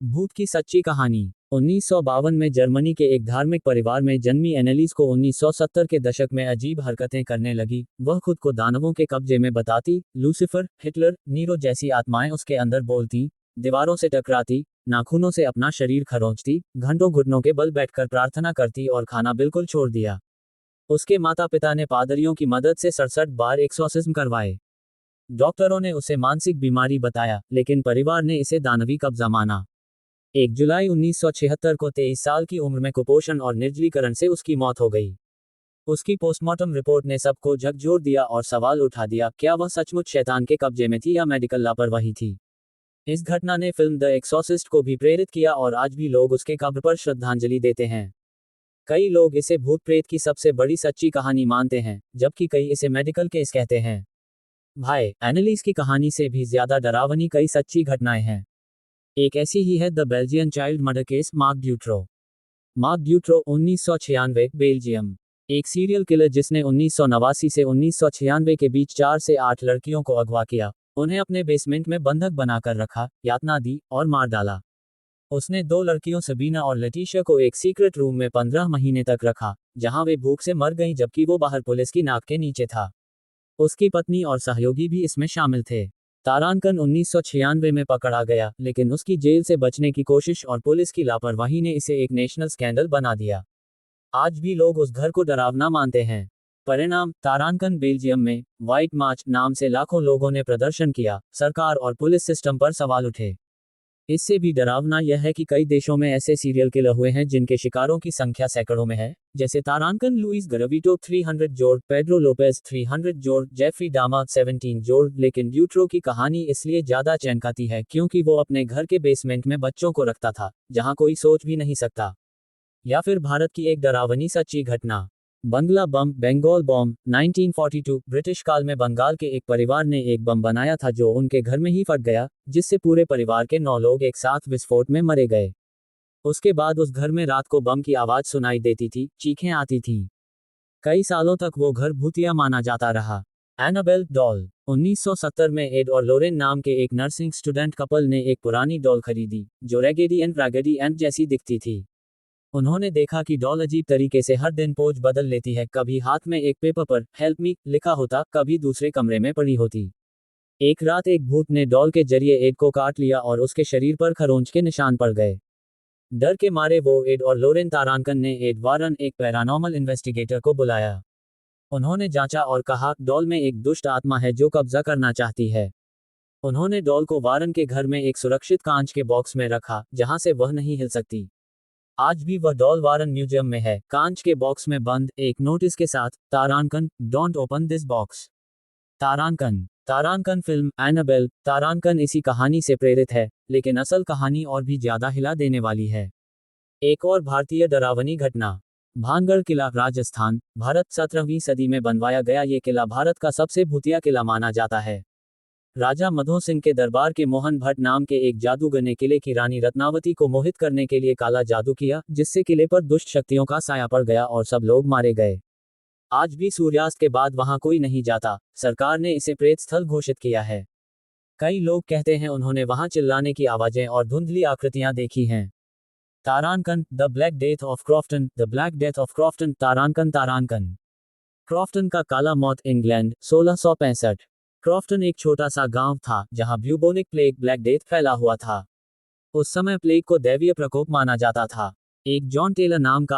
भूत की सच्ची कहानी। 1952 में जर्मनी के एक धार्मिक परिवार में जन्मी एनेलिस को 1970 के दशक में अजीब हरकतें करने लगी। वह खुद को दानवों के कब्जे में बताती, लूसीफर, हिटलर, नीरो जैसी आत्माएं उसके अंदर बोलती, दीवारों से टकराती, नाखूनों से अपना शरीर खरोंचती, घंटों घुटनों के बल बैठकर प्रार्थना करती और खाना बिल्कुल छोड़ दिया। उसके माता पिता ने पादरियों की मदद से 67 बार एक्सॉर्सिज्म करवाए। डॉक्टरों ने उसे मानसिक बीमारी बताया, लेकिन परिवार ने इसे दानवी कब्जा माना। 1 जुलाई 1976 को 23 साल की उम्र में कुपोषण और निर्जलीकरण से उसकी मौत हो गई। उसकी पोस्टमार्टम रिपोर्ट ने सबको झकझोर दिया और सवाल उठा दिया, क्या वह सचमुच शैतान के कब्जे में थी या मेडिकल लापरवाही थी। इस घटना ने फिल्म द एक्सॉर्सिस्ट को भी प्रेरित किया और आज भी लोग उसके कब्र पर श्रद्धांजलि देते हैं। कई लोग इसे भूत प्रेत की सबसे बड़ी सच्ची कहानी मानते हैं, जबकि कई इसे मेडिकल केस कहते हैं। भाई, एनालिस की कहानी से भी ज्यादा डरावनी कई सच्ची घटनाएं हैं। एक ऐसी ही है the Belgian child murder case Marc Dutroux. Marc Dutroux 1996, Belgium. एक सीरियल किलर जिसने 1989 से 1996 के बीच 4 से 8 लड़कियों को अगवा किया, उन्हें अपने बेसमेंट में बंधक बनाकर रखा, यातना दी और मार डाला। उसने 2 लड़कियों सबीना और लटीशिया को एक सीक्रेट रूम में 15 महीने तक रखा, जहां वे भूख से मर गईं जबकि वो बाहर पुलिस की नाक के नीचे था। उसकी पत्नी और सहयोगी भी इसमें शामिल थे। तारानकन 1996 में पकड़ा गया, लेकिन उसकी जेल से बचने की कोशिश और पुलिस की लापरवाही ने इसे एक नेशनल स्कैंडल बना दिया। आज भी लोग उस घर को डरावना मानते हैं। परिणाम, तारानकन बेल्जियम में व्हाइट मार्च नाम से लाखों लोगों ने प्रदर्शन किया, सरकार और पुलिस सिस्टम पर सवाल उठे। इससे भी डरावना यह है कि कई देशों में ऐसे सीरियल किलर हुए हैं जिनके शिकारों की संख्या सैकड़ों में है, जैसे तारानकन लुइस गराविटो 300 जोड़, पेड्रो लोपेज 300 जोड़, जेफरी डामा 17 जोड़। लेकिन ड्यूट्रो की कहानी इसलिए ज्यादा चौंकाती है क्योंकि वो अपने घर के बेसमेंट में बच्चों को रखता था, जहां कोई सोच भी नहीं सकता। या फिर भारत की एक डरावनी सच्ची घटना, बंगला बम, बंगाल बम। 1942, ब्रिटिश काल में बंगाल के एक परिवार ने एक बम बनाया था जो उनके घर में ही फट गया, जिससे पूरे परिवार के 9 लोग एक साथ विस्फोट में मरे गए। उसके बाद उस घर में रात को बम की आवाज सुनाई देती थी, चीखें आती थीं। कई सालों तक वो घर भूतिया माना जाता रहा। Annabelle doll. 1970 में एड और लोरेन नाम के एक नर्सिंग स्टूडेंट कपल ने एक पुरानी डॉल खरीदी, जो रैगेडी एंड जैसी दिखती थी। उन्होंने देखा कि डॉल अजीब तरीके से हर दिन पोज बदल लेती है, कभी हाथ में एक पेपर पर हेल्प मी लिखा होता, कभी दूसरे कमरे में पड़ी होती। एक रात एक भूत ने डॉल के जरिए एड को काट लिया और उसके शरीर पर खरोंच के निशान पड़ गए। डर के मारे वो एड और लोरेन तारानकन ने एड वारन, एक पैरानॉर्मल इन्वेस्टिगेटर को बुलाया। उन्होंने जांचा और कहा, डॉल में एक दुष्ट आत्मा है जो कब्जा करना चाहती है। उन्होंने डॉल को वारन के घर में एक सुरक्षित कांच के बॉक्स में रखा, जहां से वह नहीं हिल सकती। आज भी वह डॉल वारन म्यूजियम में है, कांच के बॉक्स में बंद, एक नोटिस के साथ, तारानकन, डोंट ओपन दिस बॉक्स। तारानकन। तारानकन फिल्म एनाबेल, तारानकन इसी कहानी से प्रेरित है, लेकिन असल कहानी और भी ज्यादा हिला देने वाली है। एक और भारतीय डरावनी घटना, भानगढ़ किला, राजस्थान, भारत। 17वीं सदी में बनवाया गया ये किला भारत का सबसे भूतिया किला माना जाता है। राजा मधो सिंह के दरबार के मोहन भट्ट नाम के एक जादूगर ने किले की रानी रत्नावती को मोहित करने के लिए काला जादू किया, जिससे किले पर दुष्ट शक्तियों का साया पड़ गया और सब लोग मारे गए। आज भी सूर्यास्त के बाद वहां कोई नहीं जाता, सरकार ने इसे प्रेत स्थल घोषित किया है। कई लोग कहते हैं उन्होंने वहां चिल्लाने की आवाजें और धुंधली आकृतियां देखी हैं। तारानकन, the black death of Crofton, the black death of Crofton, तारानकन। तारानकन क्रॉफ्टन का काला मौत, इंग्लैंड, 1665। क्रॉफ्टन एक छोटा सा गांव था जहां ब्यूबोनिक प्लेग, ब्लैक डेथ, फैला हुआ था। उस समय प्लेग को दैवीय प्रकोप माना जाता था। एक जॉन टेलर नाम का